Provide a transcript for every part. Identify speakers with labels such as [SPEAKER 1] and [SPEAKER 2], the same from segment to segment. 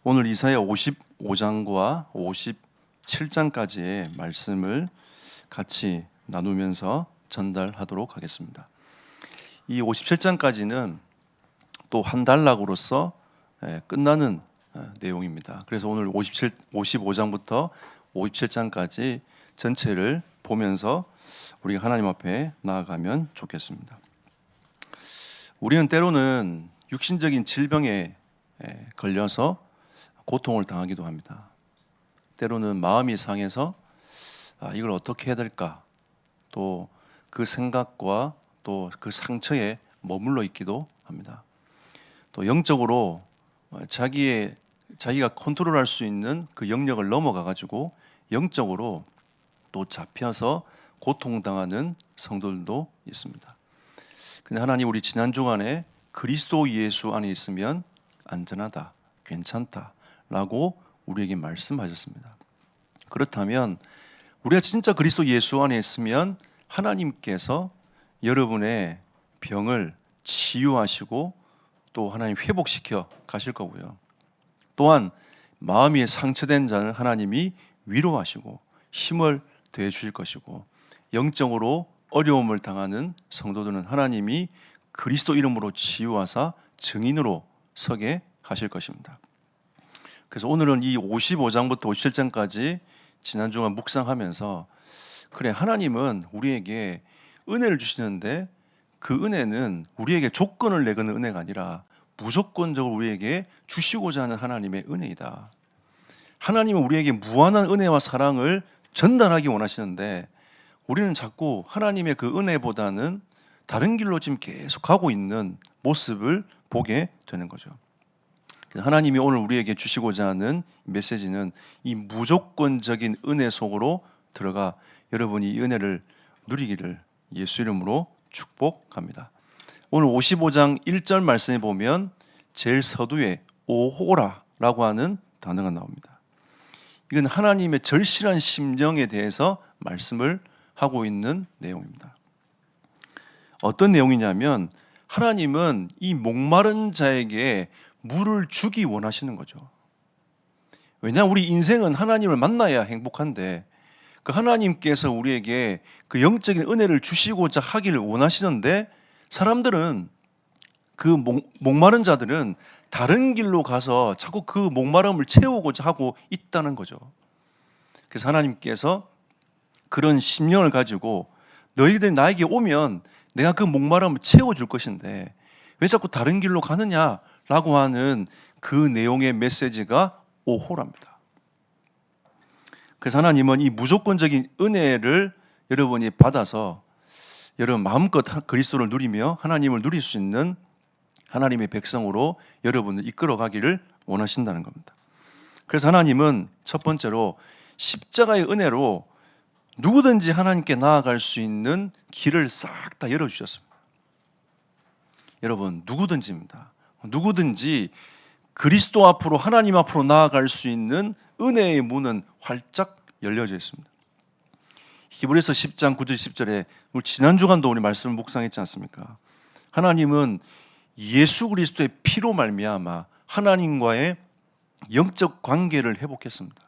[SPEAKER 1] 오늘 이사야 55장과 57장까지의 말씀을 같이 나누면서 전달하도록 하겠습니다. 이 57장까지는 또 한 단락으로서 끝나는 내용입니다. 그래서 오늘 55장부터 57장까지 전체를 보면서 우리가 하나님 앞에 나아가면 좋겠습니다. 우리는 때로는 육신적인 질병에 걸려서 고통을 당하기도 합니다. 때로는 마음이 상해서 이걸 어떻게 해야 될까? 또 그 생각과 또 그 상처에 머물러 있기도 합니다. 또 영적으로 자기가 컨트롤할 수 있는 그 영역을 넘어가 가지고 영적으로 또 잡혀서 고통당하는 성도들도 있습니다. 근데 하나님 우리 지난 주간에 그리스도 예수 안에 있으면 안전하다, 괜찮다라고 우리에게 말씀하셨습니다. 그렇다면 우리가 진짜 그리스도 예수 안에 있으면 하나님께서 여러분의 병을 치유하시고 또 하나님 회복시켜 가실 거고요. 또한 마음이 상처된 자는 하나님이 위로하시고 힘을 더해 주실 것이고, 영적으로 어려움을 당하는 성도들은 하나님이 그리스도 이름으로 치유하사 증인으로 서게 하실 것입니다. 그래서 오늘은 이 55장부터 57장까지 지난 주간 묵상하면서, 그래, 하나님은 우리에게 은혜를 주시는데 그 은혜는 우리에게 조건을 내거는 은혜가 아니라 무조건적으로 우리에게 주시고자 하는 하나님의 은혜이다. 하나님은 우리에게 무한한 은혜와 사랑을 전달하기 원하시는데 우리는 자꾸 하나님의 그 은혜보다는 다른 길로 지금 계속 가고 있는 모습을 보게 되는 거죠. 하나님이 오늘 우리에게 주시고자 하는 메시지는 이 무조건적인 은혜 속으로 들어가 여러분이 이 은혜를 누리기를 예수 이름으로 축복합니다. 오늘 55장 1절 말씀에 보면 제일 서두에 오호라라고 하는 단어가 나옵니다. 이건 하나님의 절실한 심정에 대해서 말씀을 하고 있는 내용입니다. 어떤 내용이냐면 하나님은 이 목마른 자에게 물을 주기 원하시는 거죠. 왜냐하면 우리 인생은 하나님을 만나야 행복한데 그 하나님께서 우리에게 그 영적인 은혜를 주시고자 하기를 원하시는데 사람들은 그 목마른 자들은 다른 길로 가서 자꾸 그 목마름을 채우고자 하고 있다는 거죠. 그래서 하나님께서 그런 심령을 가지고 너희들이 나에게 오면 내가 그 목마름을 채워줄 것인데 왜 자꾸 다른 길로 가느냐라고 하는 그 내용의 메시지가 오호랍니다. 그래서 하나님은 이 무조건적인 은혜를 여러분이 받아서 여러분 마음껏 그리스도를 누리며 하나님을 누릴 수 있는 하나님의 백성으로 여러분을 이끌어가기를 원하신다는 겁니다. 그래서 하나님은 첫 번째로 십자가의 은혜로 누구든지 하나님께 나아갈 수 있는 길을 싹 다 열어주셨습니다. 여러분, 누구든지입니다. 누구든지 그리스도 앞으로, 하나님 앞으로 나아갈 수 있는 은혜의 문은 활짝 열려져 있습니다. 히브리서 10장 9절 10절에 우리 지난 주간도 우리 말씀을 묵상했지 않습니까? 하나님은 예수 그리스도의 피로 말미암아 하나님과의 영적 관계를 회복했습니다.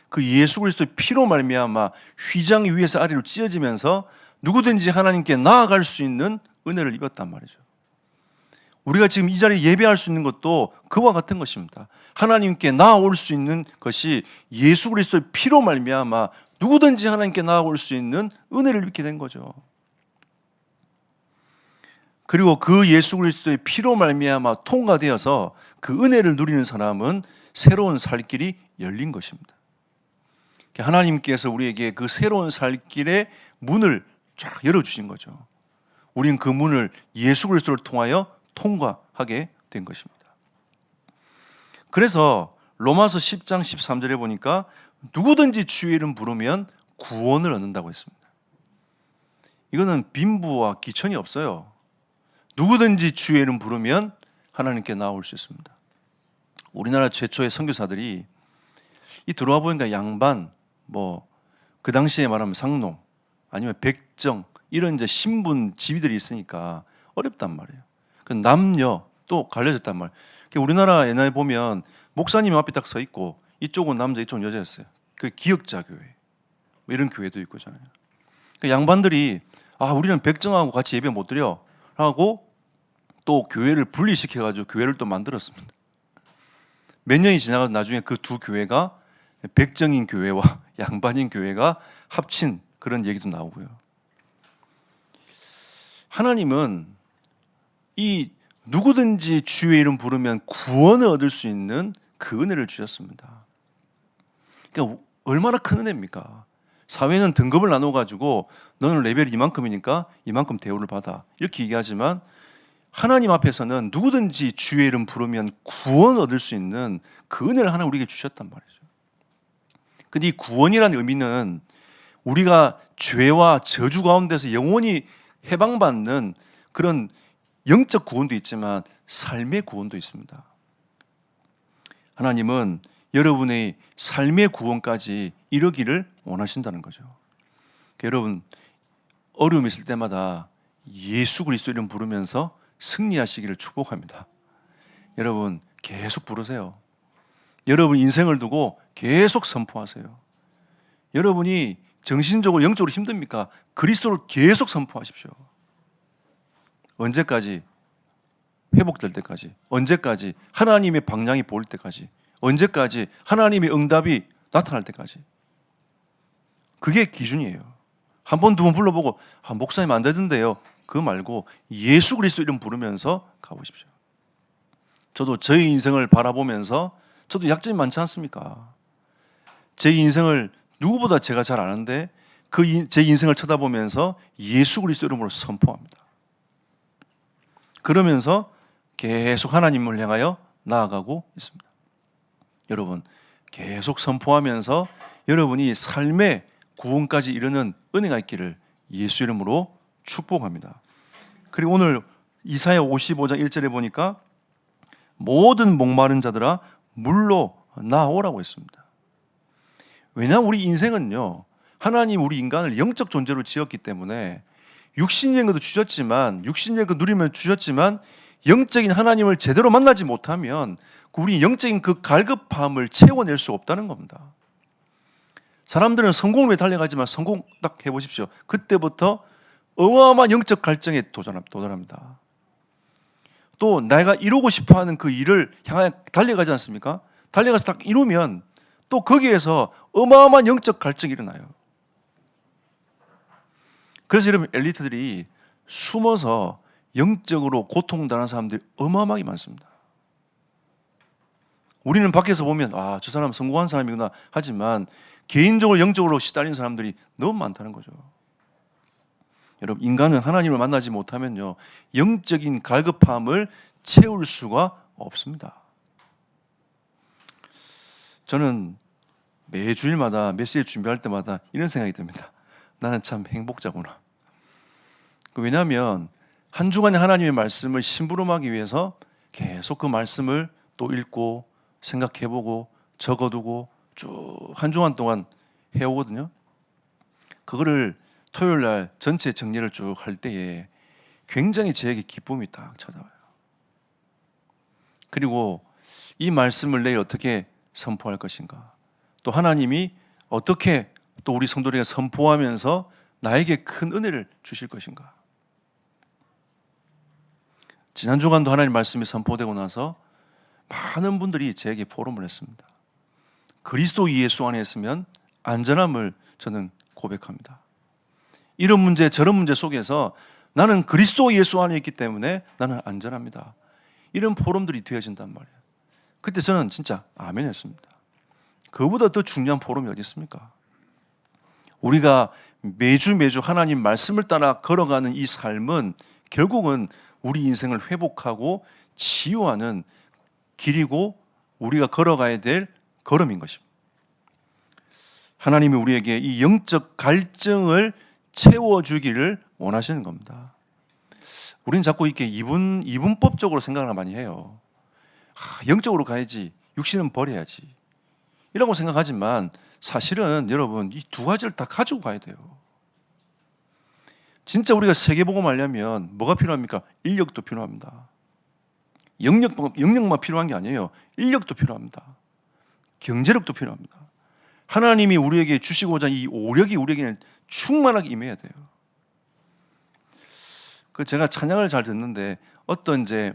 [SPEAKER 1] 그 예수 그리스도의 피로 말미암아 휘장 위에서 아래로 찢어지면서 누구든지 하나님께 나아갈 수 있는 은혜를 입었단 말이죠. 우리가 지금 이 자리에 예배할 수 있는 것도 그와 같은 것입니다. 하나님께 나아올 수 있는 것이 예수 그리스도의 피로 말미암아 누구든지 하나님께 나아올 수 있는 은혜를 입게 된 거죠. 그리고 그 예수 그리스도의 피로 말미암아 통과되어서 그 은혜를 누리는 사람은 새로운 살 길이 열린 것입니다. 하나님께서 우리에게 그 새로운 살 길의 문을 쫙 열어주신 거죠. 우리는 그 문을 예수 그리스도를 통하여 통과하게 된 것입니다. 그래서 로마서 10장 13절에 보니까 누구든지 주의 이름 부르면 구원을 얻는다고 했습니다. 이거는 빈부와 기천이 없어요. 누구든지 주의 이름 부르면 하나님께 나올 수 있습니다. 우리나라 최초의 선교사들이 이 들어와 보니까 양반, 그 당시에 말하면 상농, 아니면 백정, 이런 이제 신분 지위들이 있으니까 어렵단 말이에요. 그 남녀 또 갈려졌단 말이에요. 우리나라 옛날에 보면 목사님이 앞에 딱 서 있고 이쪽은 남자 이쪽은 여자였어요. 그 기역자 교회 뭐 이런 교회도 있고잖아요. 그 양반들이 우리는 백정하고 같이 예배 못 드려 하고 또 교회를 분리시켜가지고 교회를 또 만들었습니다. 몇 년이 지나가서 나중에 그 두 교회가 백정인 교회와 양반인 교회가 합친 그런 얘기도 나오고요. 하나님은 이 누구든지 주의 이름 부르면 구원을 얻을 수 있는 그 은혜를 주셨습니다. 그러니까 얼마나 큰 은혜입니까? 사회는 등급을 나눠가지고 너는 레벨이 이만큼이니까 이만큼 대우를 받아 이렇게 얘기하지만 하나님 앞에서는 누구든지 주의 이름 부르면 구원을 얻을 수 있는 그 은혜를 하나 우리에게 주셨단 말이죠. 근데 이 구원이라는 의미는 우리가 죄와 저주 가운데서 영원히 해방받는 그런 영적 구원도 있지만 삶의 구원도 있습니다. 하나님은 여러분의 삶의 구원까지 이루기를 원하신다는 거죠. 여러분 어려움이 있을 때마다 예수 그리스도 이름 부르면서 승리하시기를 축복합니다. 여러분 계속 부르세요. 여러분 인생을 두고 계속 선포하세요. 여러분이 정신적으로 영적으로 힘듭니까? 그리스도를 계속 선포하십시오. 언제까지? 회복될 때까지. 언제까지? 하나님의 방향이 보일 때까지. 언제까지? 하나님의 응답이 나타날 때까지. 그게 기준이에요. 한 번, 두 번 불러보고 목사님 안 되던데요. 그거 말고 예수 그리스도 이름 부르면서 가보십시오. 저도 저희 인생을 바라보면서 저도 약점이 많지 않습니까? 제 인생을 누구보다 제가 잘 아는데 제 인생을 쳐다보면서 예수 그리스도 이름으로 선포합니다. 그러면서 계속 하나님을 향하여 나아가고 있습니다. 여러분 계속 선포하면서 여러분이 삶의 구원까지 이르는 은혜가 있기를 예수 이름으로 축복합니다. 그리고 오늘 이사야 55장 1절에 보니까 모든 목마른 자들아 물로 나오라고 했습니다. 왜냐하면 우리 인생은요 하나님 우리 인간을 영적 존재로 지었기 때문에 육신적인 것도 주셨지만 육신적인 것 누리면 주셨지만 영적인 하나님을 제대로 만나지 못하면 우리 영적인 그 갈급함을 채워낼 수 없다는 겁니다. 사람들은 성공을 위해 달려가지만 성공 딱 해보십시오. 그때부터 어마어마한 영적 갈증에 도전합니다. 또 내가 이루고 싶어하는 그 일을 향해 달려가지 않습니까? 달려가서 딱 이루면 또 거기에서 어마어마한 영적 갈증이 일어나요. 그래서 여러분 엘리트들이 숨어서 영적으로 고통당하는 사람들이 어마어마하게 많습니다. 우리는 밖에서 보면 저 사람 성공한 사람이구나 하지만 개인적으로 영적으로 시달린 사람들이 너무 많다는 거죠. 여러분 인간은 하나님을 만나지 못하면요 영적인 갈급함을 채울 수가 없습니다. 저는 매 주일마다 메시지 준비할 때마다 이런 생각이 듭니다. 나는 참 행복자구나. 왜냐하면 한 주간의 하나님의 말씀을 심부름하기 위해서 계속 그 말씀을 또 읽고 생각해보고 적어두고 쭉 한 주간 동안 해오거든요. 그거를 토요일 날 전체 정리를 쭉 할 때에 굉장히 저에게 기쁨이 딱 찾아와요. 그리고 이 말씀을 내일 어떻게 선포할 것인가, 또 하나님이 어떻게 또 우리 성도들에게 선포하면서 나에게 큰 은혜를 주실 것인가. 지난 주간도 하나님 말씀이 선포되고 나서 많은 분들이 저에게 포럼을 했습니다. 그리스도 예수 안에 있으면 안전함을 저는 고백합니다. 이런 문제 저런 문제 속에서 나는 그리스도 예수 안에 있기 때문에 나는 안전합니다. 이런 포럼들이 되어진단 말이에요. 그때 저는 진짜 아멘 했습니다. 그보다 더 중요한 포럼이 어디 있습니까? 우리가 매주 하나님 말씀을 따라 걸어가는 이 삶은 결국은 우리 인생을 회복하고 치유하는 길이고 우리가 걸어가야 될 걸음인 것입니다. 하나님이 우리에게 이 영적 갈증을 채워주기를 원하시는 겁니다. 우리는 자꾸 이렇게 이분법적으로 생각을 많이 해요. 영적으로 가야지, 육신은 버려야지 이라고 생각하지만 사실은 여러분 이 두 가지를 다 가지고 가야 돼요. 진짜 우리가 세계복음 하려면 뭐가 필요합니까? 인력도 필요합니다. 영역만 필요한 게 아니에요. 인력도 필요합니다. 경제력도 필요합니다. 하나님이 우리에게 주시고자 이 오력이 우리에게는 충만하게 임해야 돼요. 그 제가 찬양을 잘 듣는데 어떤 이제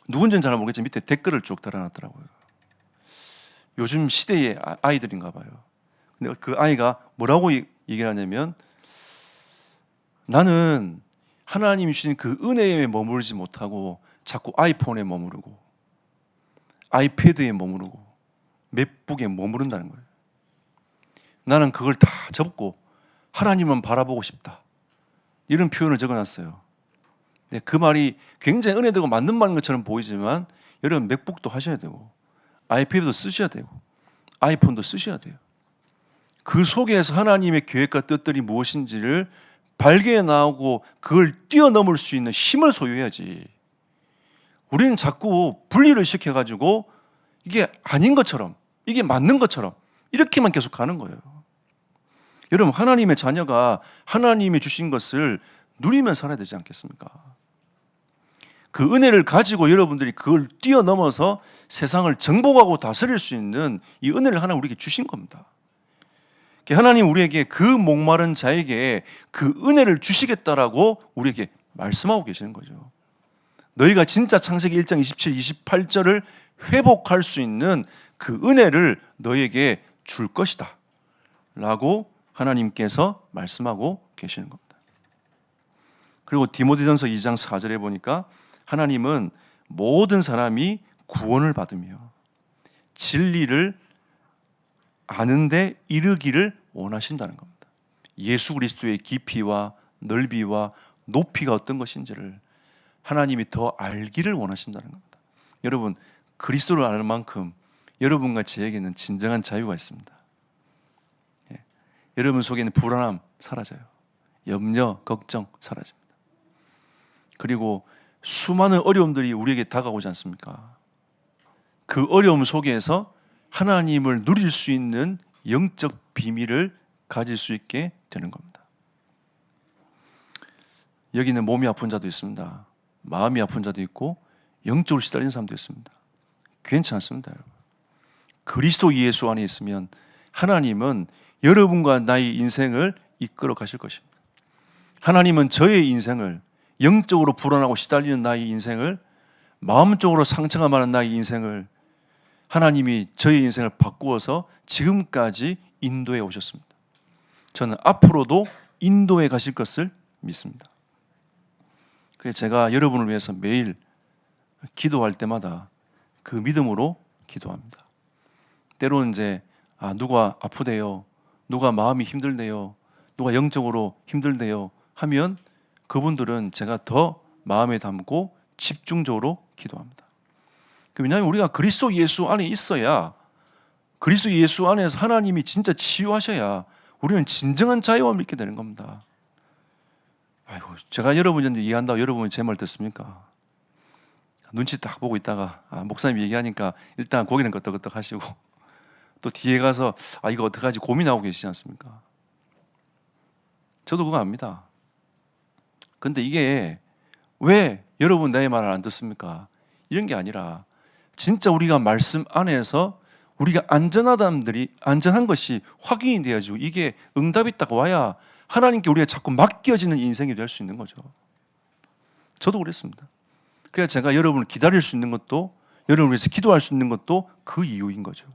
[SPEAKER 1] 누군지는 잘 모르겠지만 밑에 댓글을 쭉 달아놨더라고요. 요즘 시대의 아이들인가 봐요. 근데 그 아이가 뭐라고 얘기를 하냐면, 나는 하나님이 주신 그 은혜에 머무르지 못하고 자꾸 아이폰에 머무르고 아이패드에 머무르고 맥북에 머무른다는 거예요. 나는 그걸 다 접고 하나님만 바라보고 싶다, 이런 표현을 적어놨어요. 네, 그 말이 굉장히 은혜되고 맞는 말인 것처럼 보이지만 여러분, 맥북도 하셔야 되고 아이패드도 쓰셔야 되고 아이폰도 쓰셔야 돼요. 그 속에서 하나님의 계획과 뜻들이 무엇인지를 발견해 나오고 그걸 뛰어넘을 수 있는 힘을 소유해야지. 우리는 자꾸 분리를 시켜가지고 이게 아닌 것처럼, 이게 맞는 것처럼 이렇게만 계속 가는 거예요. 여러분, 하나님의 자녀가 하나님이 주신 것을 누리면 살아야 되지 않겠습니까? 그 은혜를 가지고 여러분들이 그걸 뛰어넘어서 세상을 정복하고 다스릴 수 있는 이 은혜를 하나 우리에게 주신 겁니다. 하나님 우리에게 그 목마른 자에게 그 은혜를 주시겠다라고 우리에게 말씀하고 계시는 거죠. 너희가 진짜 창세기 1장 27, 28절을 회복할 수 있는 그 은혜를 너희에게 줄 것이다 라고 하나님께서 말씀하고 계시는 겁니다. 그리고 디모데전서 2장 4절에 보니까 하나님은 모든 사람이 구원을 받으며 진리를 아는데 이르기를 원하신다는 겁니다. 예수 그리스도의 깊이와 넓이와 높이가 어떤 것인지를 하나님이 더 알기를 원하신다는 겁니다. 여러분, 그리스도를 아는 만큼 여러분과 저에게는 진정한 자유가 있습니다. 예. 여러분 속에는 불안함 사라져요. 염려, 걱정 사라집니다. 그리고 수많은 어려움들이 우리에게 다가오지 않습니까? 그 어려움 속에서 하나님을 누릴 수 있는 영적 비밀을 가질 수 있게 되는 겁니다. 여기는 몸이 아픈 자도 있습니다. 마음이 아픈 자도 있고 영적으로 시달리는 사람도 있습니다. 괜찮습니다, 여러분. 그리스도 예수 안에 있으면 하나님은 여러분과 나의 인생을 이끌어 가실 것입니다. 하나님은 저의 인생을, 영적으로 불안하고 시달리는 나의 인생을, 마음적으로 상처가 많은 나의 인생을 하나님이 저의 인생을 바꾸어서 지금까지 인도해 오셨습니다. 저는 앞으로도 인도해 가실 것을 믿습니다. 그래서 제가 여러분을 위해서 매일 기도할 때마다 그 믿음으로 기도합니다. 때로는 이제 누가 아프대요, 누가 마음이 힘들대요, 누가 영적으로 힘들대요 하면 그분들은 제가 더 마음에 담고 집중적으로 기도합니다. 왜냐하면 우리가 그리스도 예수 안에 있어야, 그리스도 예수 안에서 하나님이 진짜 치유하셔야 우리는 진정한 자유함을 믿게 되는 겁니다. 아이고, 제가 여러분한테 이해한다고 여러분이 제 말 듣습니까? 눈치 딱 보고 있다가 목사님 얘기하니까 일단 고개는 끄덕끄덕 하시고 또 뒤에 가서 이거 어떡하지 고민하고 계시지 않습니까? 저도 그거 압니다. 근데 이게 왜 여러분 내 말을 안 듣습니까? 이런 게 아니라 진짜 우리가 말씀 안에서 우리가 안전한 것이 확인이 되어지고 이게 응답이 딱 와야 하나님께 우리가 자꾸 맡겨지는 인생이 될 수 있는 거죠. 저도 그랬습니다. 그래서 제가 여러분을 기다릴 수 있는 것도, 여러분을 위해서 기도할 수 있는 것도 그 이유인 거죠.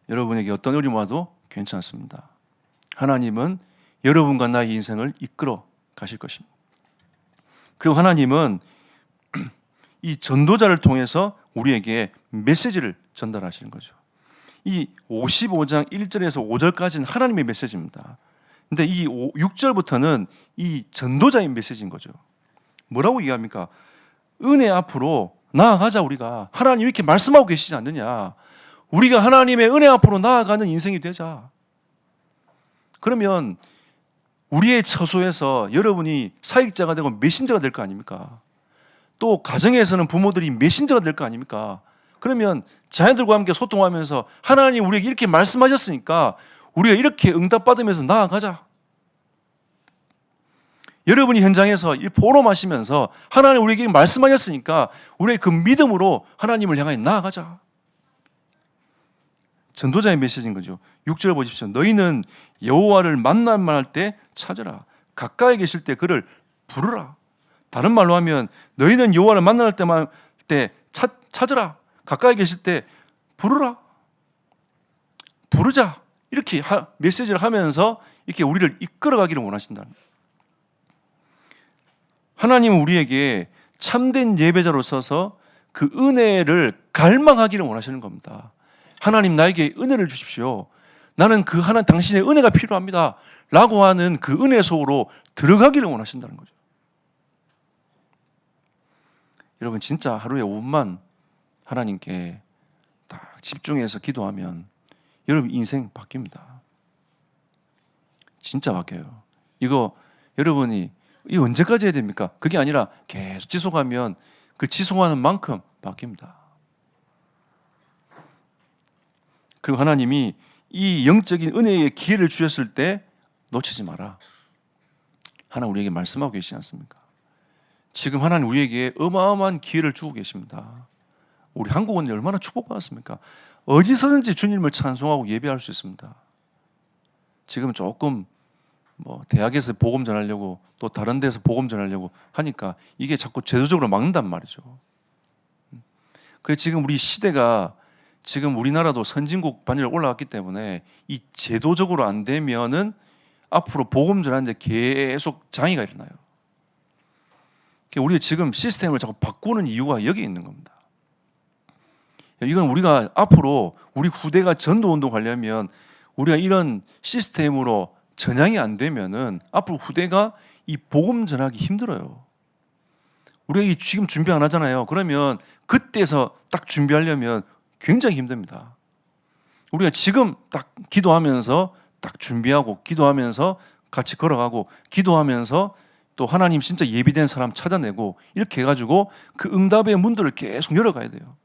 [SPEAKER 1] 여러분에게 어떤 어려움 와도 괜찮습니다. 하나님은 여러분과 나의 인생을 이끌어 가실 것입니다. 그리고 하나님은 이 전도자를 통해서 우리에게 메시지를 전달하시는 거죠. 이 55장 1절에서 5절까지는 하나님의 메시지입니다. 근데 이 6절부터는 이 전도자의 메시지인 거죠. 뭐라고 얘기합니까? 은혜 앞으로 나아가자. 우리가 하나님 이렇게 말씀하고 계시지 않느냐. 우리가 하나님의 은혜 앞으로 나아가는 인생이 되자. 그러면 우리의 처소에서 여러분이 사역자가 되고 메신저가 될 거 아닙니까? 또 가정에서는 부모들이 메신저가 될 거 아닙니까? 그러면 자녀들과 함께 소통하면서 하나님 우리에게 이렇게 말씀하셨으니까 우리가 이렇게 응답받으면서 나아가자. 여러분이 현장에서 이 포럼하시면서 하나님 우리에게 말씀하셨으니까 우리의 그 믿음으로 하나님을 향해 나아가자. 전도자의 메시지인 거죠. 6절 보십시오. 너희는 여호와를 만날만 할 때 찾으라. 가까이 계실 때 그를 부르라. 다른 말로 하면 너희는 여호와를 만날 때만 때 찾으라. 가까이 계실 때 부르라. 부르자. 이렇게 메시지를 하면서 이렇게 우리를 이끌어가기를 원하신다는 거예요. 하나님은 우리에게 참된 예배자로 서서 그 은혜를 갈망하기를 원하시는 겁니다. 하나님 나에게 은혜를 주십시오. 나는 그 하나님 당신의 은혜가 필요합니다. 라고 하는 그 은혜 속으로 들어가기를 원하신다는 거죠. 여러분 진짜 하루에 5분만 하나님께 딱 집중해서 기도하면 여러분 인생 바뀝니다. 진짜 바뀌어요. 이거 여러분이 이거 언제까지 해야 됩니까? 그게 아니라 계속 지속하면 그 지속하는 만큼 바뀝니다. 그리고 하나님이 이 영적인 은혜의 기회를 주셨을 때 놓치지 마라. 하나님 우리에게 말씀하고 계시지 않습니까? 지금 하나님 우리에게 어마어마한 기회를 주고 계십니다. 우리 한국은 얼마나 축복받았습니까? 어디서든지 주님을 찬송하고 예배할 수 있습니다. 지금 조금 대학에서 복음 전하려고 또 다른 데서 복음 전하려고 하니까 이게 자꾸 제도적으로 막는단 말이죠. 그래서 지금 우리 시대가 지금 우리나라도 선진국 반열에 올라왔기 때문에 이 제도적으로 안 되면은 앞으로 복음 전하는데 계속 장애가 일어나요. 우리가 지금 시스템을 자꾸 바꾸는 이유가 여기 있는 겁니다. 이건 우리가 앞으로 우리 후대가 전도운동 하려면 우리가 이런 시스템으로 전향이 안 되면은 앞으로 후대가 이 복음 전하기 힘들어요. 우리가 지금 준비 안 하잖아요. 그러면 그때서 딱 준비하려면 굉장히 힘듭니다. 우리가 지금 딱 기도하면서 딱 준비하고 기도하면서 같이 걸어가고 기도하면서 또 하나님 진짜 예비된 사람 찾아내고 이렇게 해가지고 그 응답의 문들을 계속 열어가야 돼요.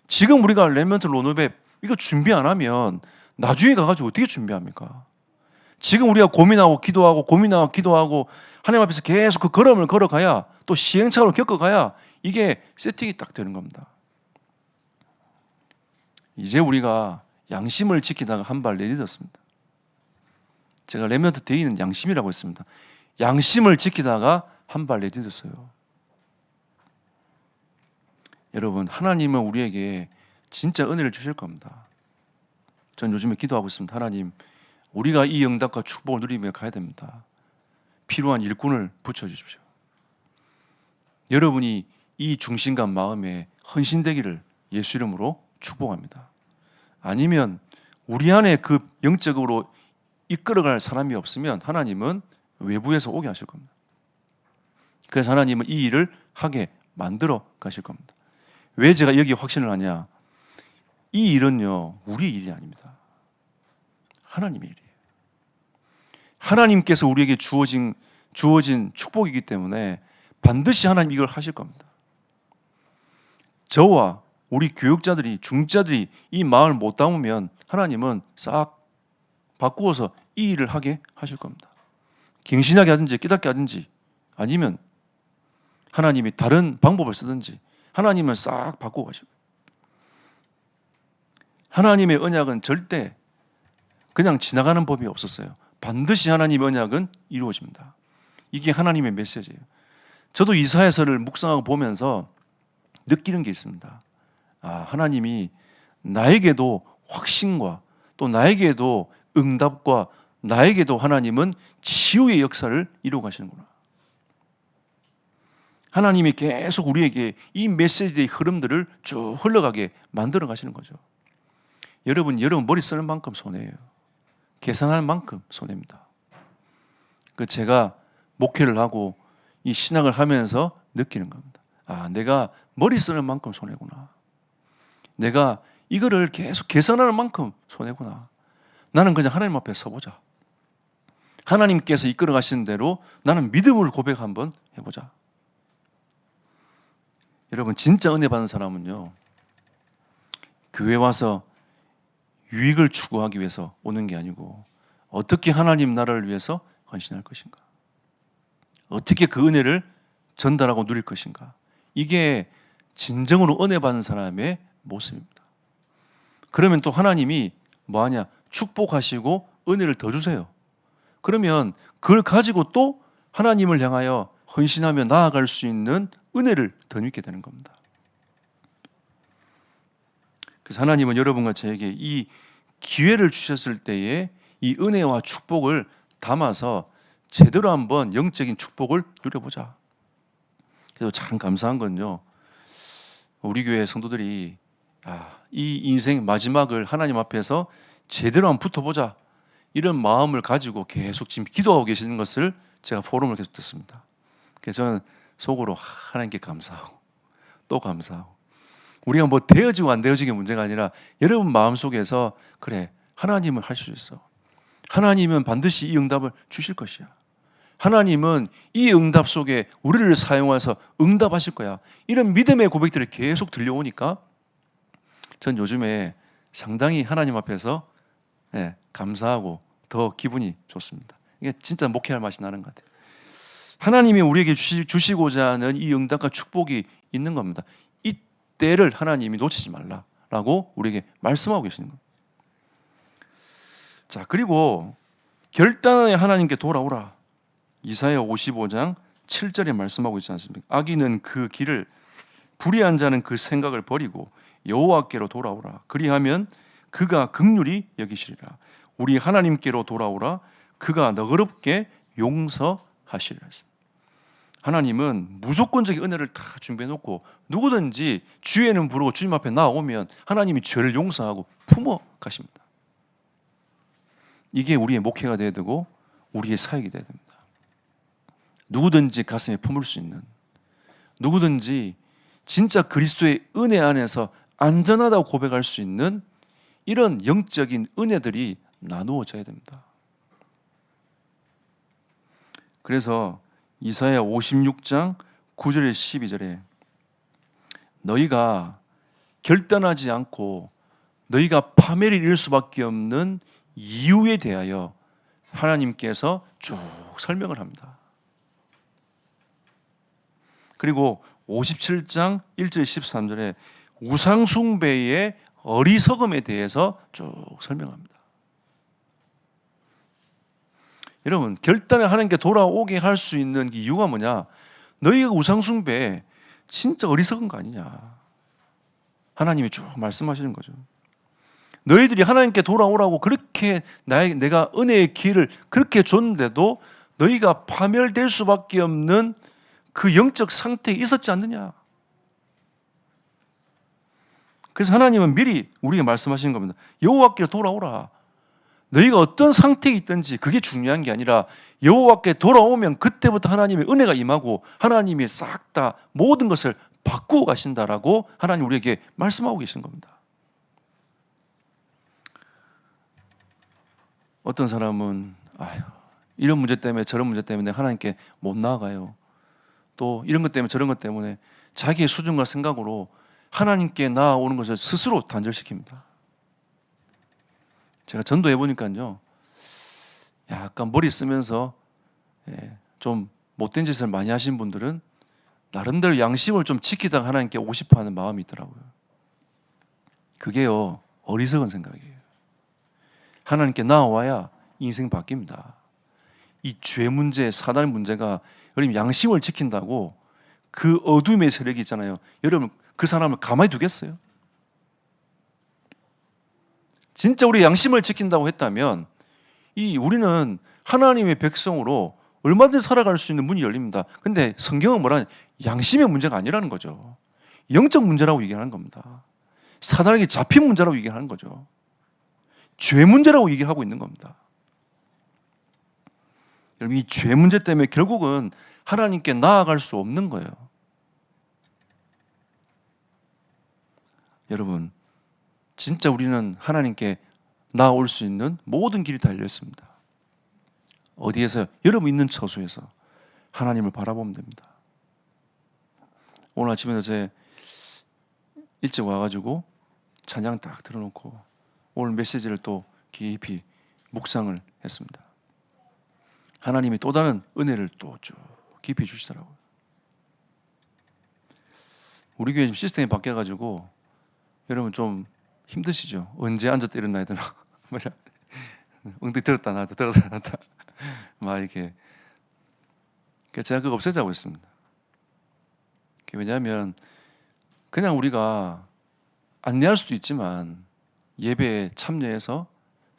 [SPEAKER 1] 지금 우리가 렘넌트 로드맵 이거 준비 안 하면 나중에 가가지고 어떻게 준비합니까? 지금 우리가 고민하고 기도하고 고민하고 기도하고 하나님 앞에서 계속 그 걸음을 걸어가야 또 시행착오를 겪어가야 이게 세팅이 딱 되는 겁니다. 이제 우리가 양심을 지키다가 한 발 내딛었습니다. 제가 렘넌트 데이는 양심이라고 했습니다. 양심을 지키다가 한 발 내딛었어요. 여러분 하나님은 우리에게 진짜 은혜를 주실 겁니다. 전 요즘에 기도하고 있습니다. 하나님 우리가 이 응답과 축복을 누리며 가야 됩니다. 필요한 일꾼을 붙여주십시오. 여러분이 이 중심감 마음에 헌신되기를 예수 이름으로 축복합니다. 아니면 우리 안에 그 영적으로 이끌어갈 사람이 없으면 하나님은 외부에서 오게 하실 겁니다. 그래서 하나님은 이 일을 하게 만들어 가실 겁니다. 왜 제가 여기 확신을 하냐? 이 일은요 우리 일이 아닙니다. 하나님의 일이에요. 하나님께서 우리에게 주어진 축복이기 때문에 반드시 하나님 이걸 하실 겁니다. 저와 우리 교육자들이 중자들이 이 마음을 못 담으면 하나님은 싹 바꾸어서 이 일을 하게 하실 겁니다. 갱신하게 하든지 깨닫게 하든지 아니면 하나님이 다른 방법을 쓰든지 하나님은 싹 바꾸고 가시고 하나님의 언약은 절대 그냥 지나가는 법이 없었어요. 반드시 하나님의 언약은 이루어집니다. 이게 하나님의 메시지예요. 저도 이사야서를 묵상하고 보면서 느끼는 게 있습니다. 하나님이 나에게도 확신과 또 나에게도 응답과 나에게도 하나님은 치유의 역사를 이루어 가시는구나. 하나님이 계속 우리에게 이 메시지의 흐름들을 쭉 흘러가게 만들어 가시는 거죠. 여러분 머리 쓰는 만큼 손해예요. 계산할 만큼 손해입니다. 제가 목회를 하고 이 신학을 하면서 느끼는 겁니다. 내가 머리 쓰는 만큼 손해구나. 내가 이거를 계속 계산하는 만큼 손해구나. 나는 그냥 하나님 앞에 서보자. 하나님께서 이끌어 가시는 대로 나는 믿음을 고백 한번 해보자. 여러분 진짜 은혜 받는 사람은요 교회 와서 유익을 추구하기 위해서 오는 게 아니고 어떻게 하나님 나라를 위해서 헌신할 것인가. 어떻게 그 은혜를 전달하고 누릴 것인가? 이게 진정으로 은혜 받는 사람의 모습입니다. 그러면 또 하나님이 뭐하냐? 축복하시고 은혜를 더 주세요. 그러면 그걸 가지고 또 하나님을 향하여 헌신하며 나아갈 수 있는 은혜를 더 믿게 되는 겁니다. 그래서 하나님은 여러분과 저에게 이 기회를 주셨을 때에 이 은혜와 축복을 담아서 제대로 한번 영적인 축복을 누려보자. 그래서 참 감사한 건요, 우리 교회 성도들이 이 인생 마지막을 하나님 앞에서 제대로 한번 붙어보자, 이런 마음을 가지고 계속 지금 기도하고 계시는 것을 제가 포럼을 계속 듣습니다. 그래서 저는 속으로 하나님께 감사하고 또 감사하고, 우리가 뭐 되어지고 안 되어지게 문제가 아니라 여러분 마음속에서 그래, 하나님은 할 수 있어. 하나님은 반드시 이 응답을 주실 것이야. 하나님은 이 응답 속에 우리를 사용해서 응답하실 거야. 이런 믿음의 고백들이 계속 들려오니까 전 요즘에 상당히 하나님 앞에서 감사하고 더 기분이 좋습니다. 이게 진짜 목회할 맛이 나는 것 같아요. 하나님이 우리에게 주시고자 하는 이 응답과 축복이 있는 겁니다. 이 때를 하나님이 놓치지 말라라고 우리에게 말씀하고 계시는 겁니다. 자, 그리고 결단하여 하나님께 돌아오라. 이사야 55장 7절에 말씀하고 있지 않습니까? 악인은 그 길을, 불의한 자는 그 생각을 버리고 여호와께로 돌아오라. 그리하면 그가 긍휼히 여기시리라. 우리 하나님께로 돌아오라. 그가 너그럽게 용서하시리라. 하나님은 무조건적인 은혜를 다 준비해 놓고 누구든지 주의는 부르고 주님 앞에 나오면 하나님이 죄를 용서하고 품어 가십니다. 이게 우리의 목회가 되어야 되고 우리의 사역이 되어야 됩니다. 누구든지 가슴에 품을 수 있는, 누구든지 진짜 그리스도의 은혜 안에서 안전하다고 고백할 수 있는 이런 영적인 은혜들이 나누어져야 됩니다. 그래서 이사야 56장 9절에 12절에 너희가 결단하지 않고 너희가 파멸을 이룰 수밖에 없는 이유에 대하여 하나님께서 쭉 설명을 합니다. 그리고 57장 1절 13절에 우상숭배의 어리석음에 대해서 쭉 설명합니다. 여러분, 결단을 하나님께 돌아오게 할 수 있는 이유가 뭐냐? 너희가 우상숭배 진짜 어리석은 거 아니냐? 하나님이 쭉 말씀하시는 거죠. 너희들이 하나님께 돌아오라고 그렇게 내가 은혜의 길을 그렇게 줬는데도 너희가 파멸될 수밖에 없는 그 영적 상태에 있었지 않느냐? 그래서 하나님은 미리 우리에게 말씀하시는 겁니다. 여호와께로 돌아오라. 너희가 어떤 상태에 있든지 그게 중요한 게 아니라 여호와께 돌아오면 그때부터 하나님의 은혜가 임하고 하나님이 싹 다 모든 것을 바꾸어 가신다라고 하나님 우리에게 말씀하고 계신 겁니다. 어떤 사람은 이런 문제 때문에 저런 문제 때문에 하나님께 못 나아가요. 또 이런 것 때문에 저런 것 때문에 자기의 수준과 생각으로 하나님께 나아오는 것을 스스로 단절시킵니다. 제가 전도해 보니까요, 약간 머리 쓰면서 좀 못된 짓을 많이 하신 분들은 나름대로 양심을 좀 지키다가 하나님께 오고 싶어 하는 마음이 있더라고요. 그게요, 어리석은 생각이에요. 하나님께 나와야 인생 바뀝니다. 이 죄 문제, 사단 문제가 여러분 양심을 지킨다고 그 어둠의 세력이 있잖아요. 여러분 그 사람을 가만히 두겠어요? 진짜 우리 양심을 지킨다고 했다면 우리는 하나님의 백성으로 얼마든지 살아갈 수 있는 문이 열립니다. 근데 성경은 뭐라냐? 양심의 문제가 아니라는 거죠. 영적 문제라고 얘기하는 겁니다. 사단에게 잡힌 문제라고 얘기하는 거죠. 죄 문제라고 얘기하고 있는 겁니다. 여러분, 이 죄 문제 때문에 결국은 하나님께 나아갈 수 없는 거예요. 여러분, 진짜 우리는 하나님께 나아올 수 있는 모든 길이 달려 있습니다. 어디에서? 여러분 있는 처소에서 하나님을 바라보면 됩니다. 오늘 아침에도 제 일찍 와가지고 찬양 딱 틀어놓고 오늘 메시지를 또 깊이 묵상을 했습니다. 하나님이 또 다른 은혜를 또 쭉 깊이 주시더라고요. 우리 교회 지금 시스템이 바뀌어가지고 여러분 좀 힘드시죠? 언제 앉았다 일어나야 되나? 엉덩이 들었다 놨다 들었다 놨다 막 이렇게. 제가 그거 없애자고 했습니다. 왜냐하면 그냥 우리가 안내할 수도 있지만 예배에 참여해서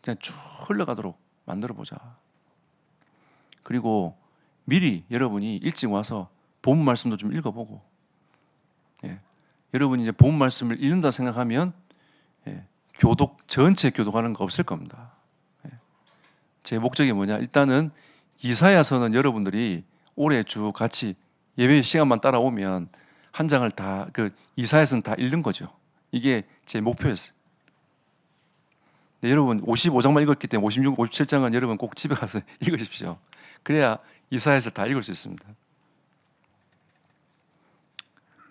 [SPEAKER 1] 그냥 쭉 흘러가도록 만들어 보자. 그리고 미리 여러분이 일찍 와서 본 말씀도 좀 읽어보고, 여러분이 이제 본 말씀을 읽는다 생각하면 교독 전체 교독하는 거 없을 겁니다. 제 목적이 뭐냐? 일단은 이사야서는 여러분들이 올해 쭉 같이 예배 시간만 따라오면 한 장을 다 이사야서는 다 읽는 거죠. 이게 제 목표였어요. 여러분 55장만 읽었기 때문에 56, 57장은 여러분 꼭 집에 가서 읽으십시오. 그래야 이사야서 다 읽을 수 있습니다.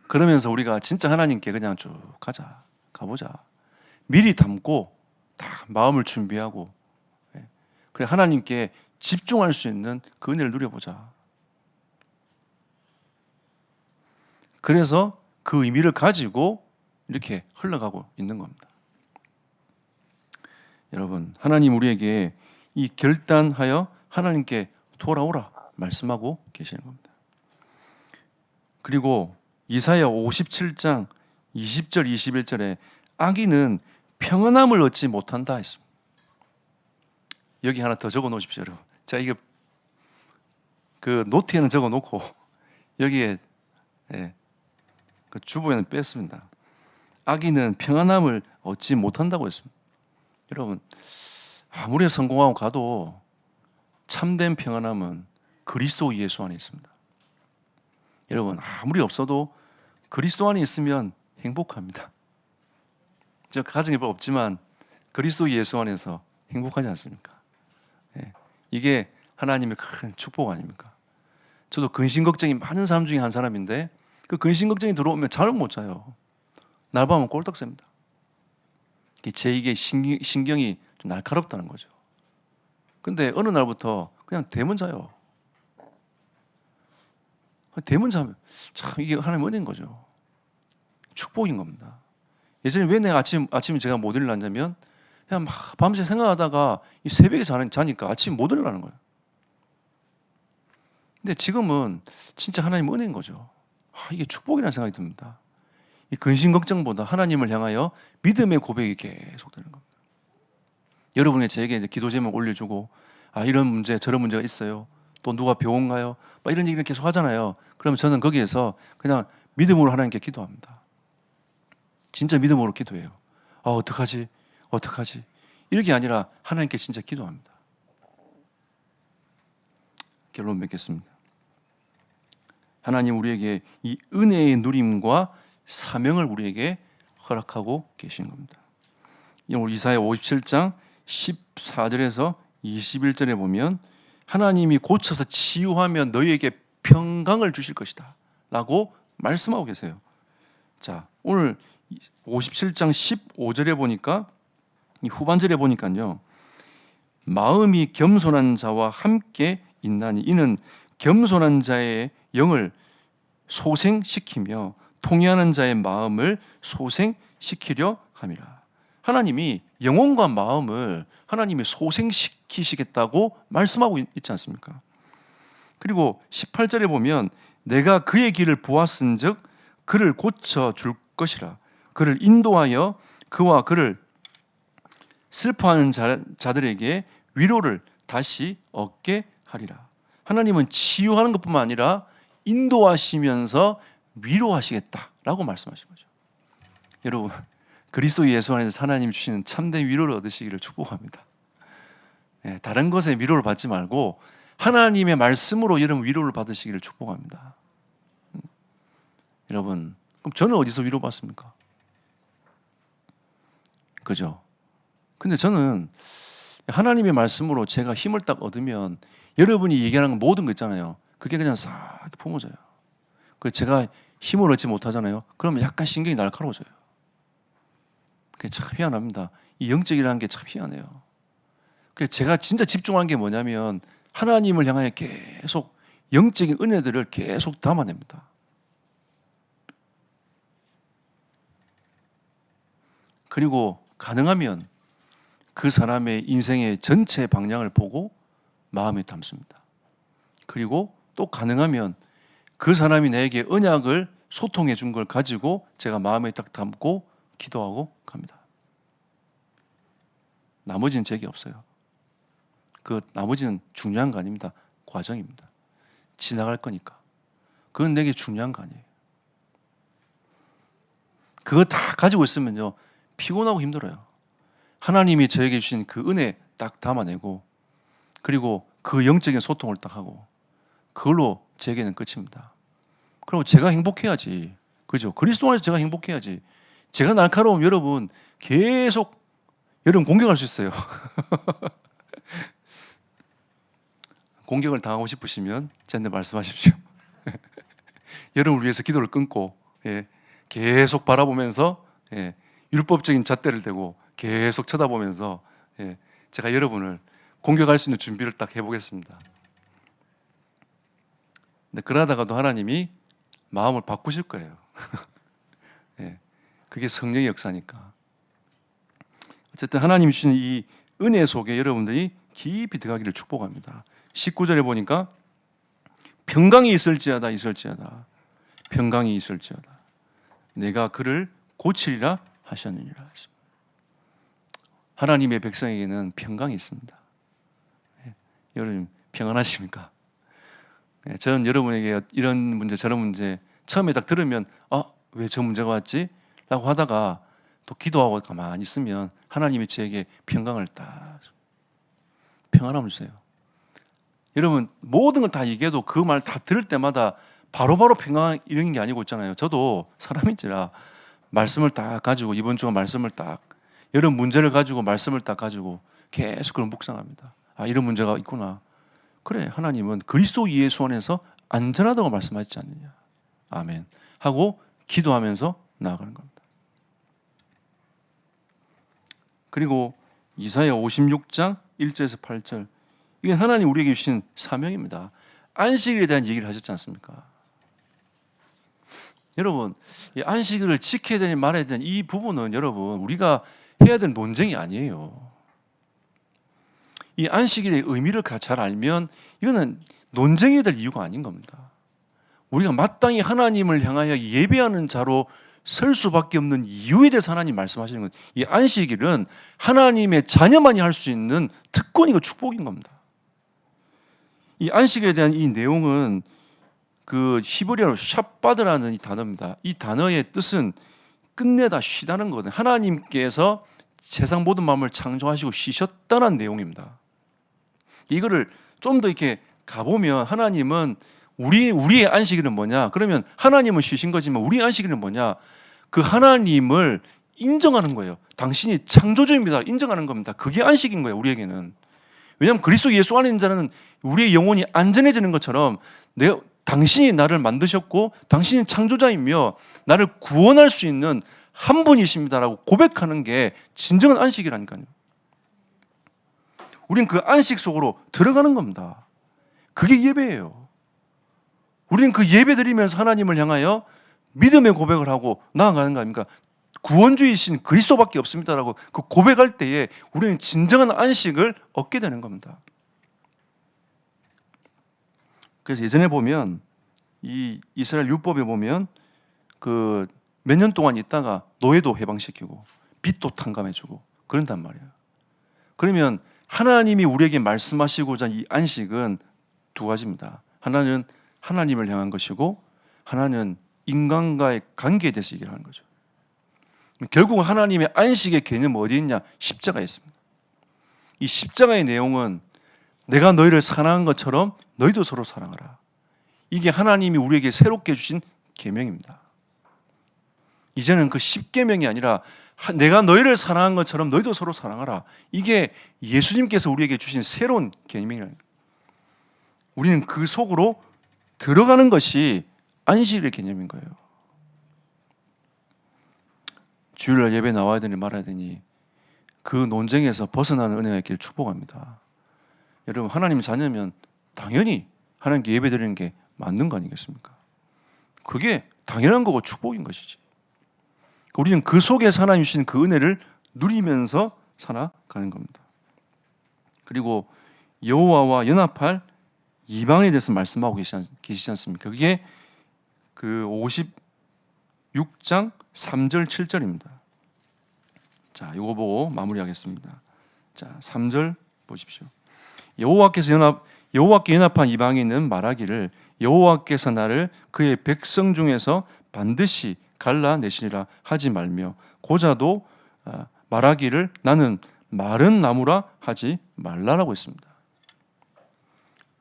[SPEAKER 1] 그러면서 우리가 진짜 하나님께 그냥 쭉 가보자. 미리 담고 다 마음을 준비하고, 그래 하나님께 집중할 수 있는 그 은혜를 누려보자. 그래서 그 의미를 가지고 이렇게 흘러가고 있는 겁니다. 여러분, 하나님 우리에게 이 결단하여 하나님께 돌아오라 말씀하고 계시는 겁니다. 그리고 이사야 57장 20절 21절에 악인은 평안함을 얻지 못한다 했습니다. 여기 하나 더 적어 놓으십시오, 여러분. 자, 이게 그 노트에는 적어 놓고 여기에 그 주보에는 뺐습니다. 악인은 평안함을 얻지 못한다고 했습니다. 여러분, 아무리 성공하고 가도 참된 평안함은 그리스도 예수 안에 있습니다. 여러분, 아무리 없어도 그리스도 안에 있으면 행복합니다. 저 가정이 없지만 그리스도 예수 안에서 행복하지 않습니까? 이게 하나님의 큰 축복 아닙니까? 저도 근심 걱정이 많은 사람 중에 한 사람인데 그 근심 걱정이 들어오면 잠을 못 자요. 날 밤은 꼴딱 셉니다. 제 이게 신경이 좀 날카롭다는 거죠. 근데 어느 날부터 그냥 대면 자요. 대면 자면 참 이게 하나님 은혜인 거죠. 축복인 겁니다. 예전에 왜 내가 아침에 제가 못 일어났냐면 그냥 막 밤새 생각하다가 이 새벽에 자니까 아침에 못 일어나는 거예요. 근데 지금은 진짜 하나님 은혜인 거죠. 이게 축복이라는 생각이 듭니다. 이 근심 걱정보다 하나님을 향하여 믿음의 고백이 계속 되는 겁니다. 여러분이 제게 이제 기도 제목 올려주고 이런 문제 저런 문제가 있어요. 또 누가 병원 가요. 막 이런 얘기를 계속 하잖아요. 그러면 저는 거기에서 그냥 믿음으로 하나님께 기도합니다. 진짜 믿음으로 기도해요. 어떡하지? 이렇게 아니라 하나님께 진짜 기도합니다. 결론 맺겠습니다. 하나님 우리에게 이 은혜의 누림과 사명을 우리에게 허락하고 계신 겁니다. 오늘 이사야 57장 14절에서 21절에 보면 하나님이 고쳐서 치유하면 너희에게 평강을 주실 것이다 라고 말씀하고 계세요. 자, 오늘 57장 15절에 보니까 이 후반절에 보니까요, 마음이 겸손한 자와 함께 있나니 이는 겸손한 자의 영을 소생시키며 통회하는 자의 마음을 소생시키려 함이라. 하나님이 영혼과 마음을 하나님이 소생시키시겠다고 말씀하고 있지 않습니까? 그리고 18절에 보면 내가 그의 길을 보았은즉 그를 고쳐줄 것이라. 그를 인도하여 그와 그를 슬퍼하는 자들에게 위로를 다시 얻게 하리라. 하나님은 치유하는 것뿐만 아니라 인도하시면서 위로하시겠다라고 말씀하신 거죠. 여러분, 그리스도 예수 안에서 하나님 주시는 참된 위로를 얻으시기를 축복합니다. 다른 것에 위로를 받지 말고 하나님의 말씀으로 여러분 위로를 받으시기를 축복합니다. 여러분, 그럼 저는 어디서 위로받습니까? 그죠? 근데 저는 하나님의 말씀으로 제가 힘을 딱 얻으면 여러분이 얘기하는 모든 거 있잖아요. 그게 그냥 싹 품어져요. 제가 힘을 얻지 못하잖아요. 그러면 약간 신경이 날카로워져요. 그게 참 희한합니다. 이 영적이라는 게 참 희한해요. 제가 진짜 집중하는 게 뭐냐면 하나님을 향하여 계속 영적인 은혜들을 계속 담아냅니다. 그리고 가능하면 그 사람의 인생의 전체 방향을 보고 마음에 담습니다. 그리고 또 가능하면 그 사람이 나에게 언약을 소통해 준 걸 가지고 제가 마음에 딱 담고 기도하고 갑니다. 나머지는 제게 없어요. 그 나머지는 중요한 거 아닙니다. 과정입니다. 지나갈 거니까. 그건 내게 중요한 거 아니에요. 그거 다 가지고 있으면요, 피곤하고 힘들어요. 하나님이 저에게 주신 그 은혜 딱 담아내고, 그리고 그 영적인 소통을 딱 하고, 그걸로 제게는 끝입니다. 그리고 제가 행복해야지. 그렇죠? 그리스도 안에서 제가 행복해야지. 제가 날카로우면 여러분 계속 여러분 공격할 수 있어요. 공격을 당하고 싶으시면 저한테 말씀하십시오. 여러분을 위해서 기도를 끊고, 계속 바라보면서, 율법적인 잣대를 대고 계속 쳐다보면서, 제가 여러분을 공격할 수 있는 준비를 딱 해보겠습니다. 근데 그러다가도 하나님이 마음을 바꾸실 거예요. 그게 성령의 역사니까. 어쨌든 하나님이 주신 이 은혜 속에 여러분들이 깊이 들어가기를 축복합니다. 19절에 보니까 평강이 있을지어다 평강이 있을지어다 내가 그를 고치리라 하셨느니라. 하나님의 백성에게는 평강이 있습니다. 여러분 평안하십니까? 저는 여러분에게 이런 문제 저런 문제 처음에 딱 들으면 왜 저 문제가 왔지? 라고 하다가 또 기도하고 가만히 있으면 하나님이 저에게 평강을 딱 평안함을 주세요. 여러분 모든 걸 다 얘기해도 그 말 다 들을 때마다 바로바로 평강 이런 게 아니고 있잖아요. 저도 사람인지라 말씀을 딱 가지고 이번 주가 말씀을 딱 여러분 문제를 가지고 말씀을 딱 가지고 계속 그걸 묵상합니다. 이런 문제가 있구나. 그래, 하나님은 그리스도 예수 안에서 안전하다고 말씀하시지 않느냐. 아멘 하고 기도하면서 나아가는 겁니다. 그리고 이사야 56장 1절에서 8절, 이게 하나님 우리에게 주신 사명입니다. 안식일에 대한 얘기를 하셨지 않습니까? 여러분, 이 안식일을 지켜야 되는 말해야 되는 이 부분은 여러분 우리가 해야 될 논쟁이 아니에요. 이 안식일의 의미를 잘 알면 이거는 논쟁이 될 이유가 아닌 겁니다. 우리가 마땅히 하나님을 향하여 예배하는 자로 설 수밖에 없는 이유에 대해서 하나님 말씀하시는 건, 이 안식일은 하나님의 자녀만이 할 수 있는 특권이고 축복인 겁니다. 이 안식일에 대한 이 내용은 그 히브리어로 샤바드라는 이 단어입니다. 이 단어의 뜻은 끝내다 쉬다는 거거든요. 하나님께서 세상 모든 마음을 창조하시고 쉬셨다는 내용입니다. 이거를 좀 더 이렇게 가보면 하나님은 우리의 안식일은 뭐냐? 그러면 하나님은 쉬신 거지만 우리의 안식일은 뭐냐? 그 하나님을 인정하는 거예요. 당신이 창조주입니다. 인정하는 겁니다. 그게 안식인 거예요, 우리에게는. 왜냐하면 그리스도 예수 안에 있는 자는 우리의 영혼이 안전해지는 것처럼 당신이 나를 만드셨고 당신이 창조자이며 나를 구원할 수 있는 한 분이십니다라고 고백하는 게 진정한 안식이라니까요. 우리는 그 안식 속으로 들어가는 겁니다. 그게 예배예요. 우리는 그 예배 드리면서 하나님을 향하여 믿음의 고백을 하고 나아가는 거 아닙니까? 구원주이신 그리스도밖에 없습니다라고 그 고백할 때에 우리는 진정한 안식을 얻게 되는 겁니다. 그래서 예전에 보면 이 이스라엘 율법에 보면 그 몇 년 동안 있다가 노예도 해방시키고 빚도 탕감해주고 그런단 말이에요. 그러면 하나님이 우리에게 말씀하시고자 이 안식은 두 가지입니다. 하나는 하나님을 향한 것이고 하나는 인간과의 관계에 대해서 얘기를 하는 거죠. 결국 하나님의 안식의 개념은 어디에 있냐? 십자가에 있습니다. 이 십자가의 내용은 내가 너희를 사랑한 것처럼 너희도 서로 사랑하라. 이게 하나님이 우리에게 새롭게 주신 계명입니다. 이제는 그 십계명이 아니라 내가 너희를 사랑한 것처럼 너희도 서로 사랑하라. 이게 예수님께서 우리에게 주신 새로운 계명이라는 거예요. 우리는 그 속으로 들어가는 것이 안식일의 개념인 거예요. 주일날 예배 나와야 되니 말아야 되니 그 논쟁에서 벗어나는 은혜가 있기를 축복합니다. 여러분 하나님 자녀면 당연히 하나님께 예배드리는 게 맞는 거 아니겠습니까? 그게 당연한 거고 축복인 것이지. 우리는 그 속에서 하나님 주신 그 은혜를 누리면서 살아가는 겁니다. 그리고 여호와와 연합할 이방에 대해서 말씀하고 계시지 않습니까? 그게 그 56장 3절 7절입니다. 자, 이거 보고 마무리하겠습니다. 자, 3절 보십시오. 여호와께 연합한 이방인은 말하기를 여호와께서 나를 그의 백성 중에서 반드시 갈라내시리라 하지 말며 고자도 말하기를 나는 마른 나무라 하지 말라라고 했습니다.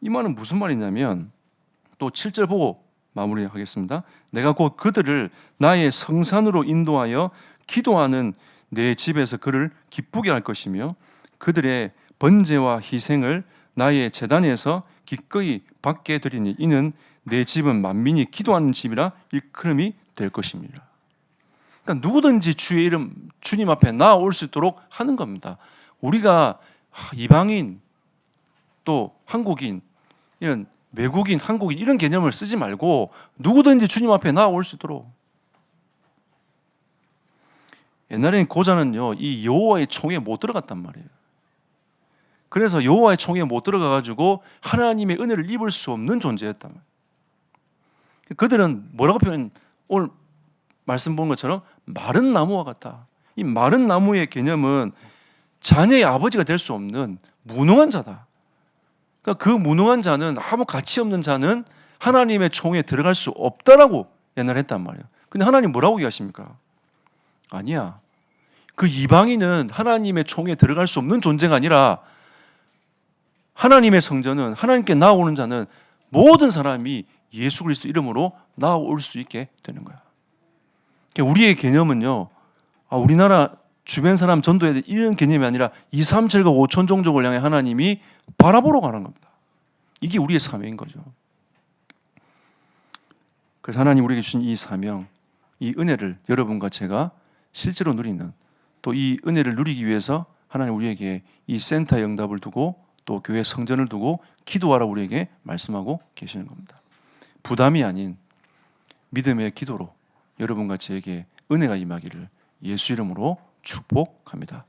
[SPEAKER 1] 이 말은 무슨 말이냐면 또 7절 보고 마무리하겠습니다. 내가 곧 그들을 나의 성산으로 인도하여 기도하는 내 집에서 그를 기쁘게 할 것이며 그들의 번제와 희생을 나의 제단에서 기꺼이 받게 드리니 이는 내 집은 만민이 기도하는 집이라 일컬음이 될 것입니다. 그러니까 누구든지 주의 이름 주님 앞에 나아올 수 있도록 하는 겁니다. 우리가 이방인 또 한국인 이런 외국인, 한국인 이런 개념을 쓰지 말고 누구든지 주님 앞에 나아올 수 있도록. 옛날에는 고자는요 이 여호와의 총에 못 들어갔단 말이에요. 그래서 여호와의 총에 못 들어가가지고 하나님의 은혜를 입을 수 없는 존재였단 말이에요. 그들은 뭐라고 오늘 말씀 본 것처럼 마른 나무와 같다. 이 마른 나무의 개념은 자녀의 아버지가 될 수 없는 무능한 자다. 그러니까 그 무능한 자는 아무 가치 없는 자는 하나님의 총에 들어갈 수 없다라고 옛날에 했단 말이에요. 근데 하나님 뭐라고 얘기하십니까? 아니야. 그 이방인은 하나님의 총에 들어갈 수 없는 존재가 아니라 하나님의 성전은 하나님께 나아오는 자는 모든 사람이 예수 그리스도 이름으로 나아올 수 있게 되는 거야. 우리의 개념은요, 우리나라 주변 사람 전도해야 돼 이런 개념이 아니라 2, 3, 7과 5천 종족을 향해 하나님이 바라보러 가는 겁니다. 이게 우리의 사명인 거죠. 그래서 하나님 우리에게 주신 이 사명, 이 은혜를 여러분과 제가 실제로 누리는 또 이 은혜를 누리기 위해서 하나님 우리에게 이 센터 응답을 두고 또 교회 성전을 두고 기도하라 우리에게 말씀하고 계시는 겁니다. 부담이 아닌 믿음의 기도로 여러분과 저에게 은혜가 임하기를 예수 이름으로 축복합니다.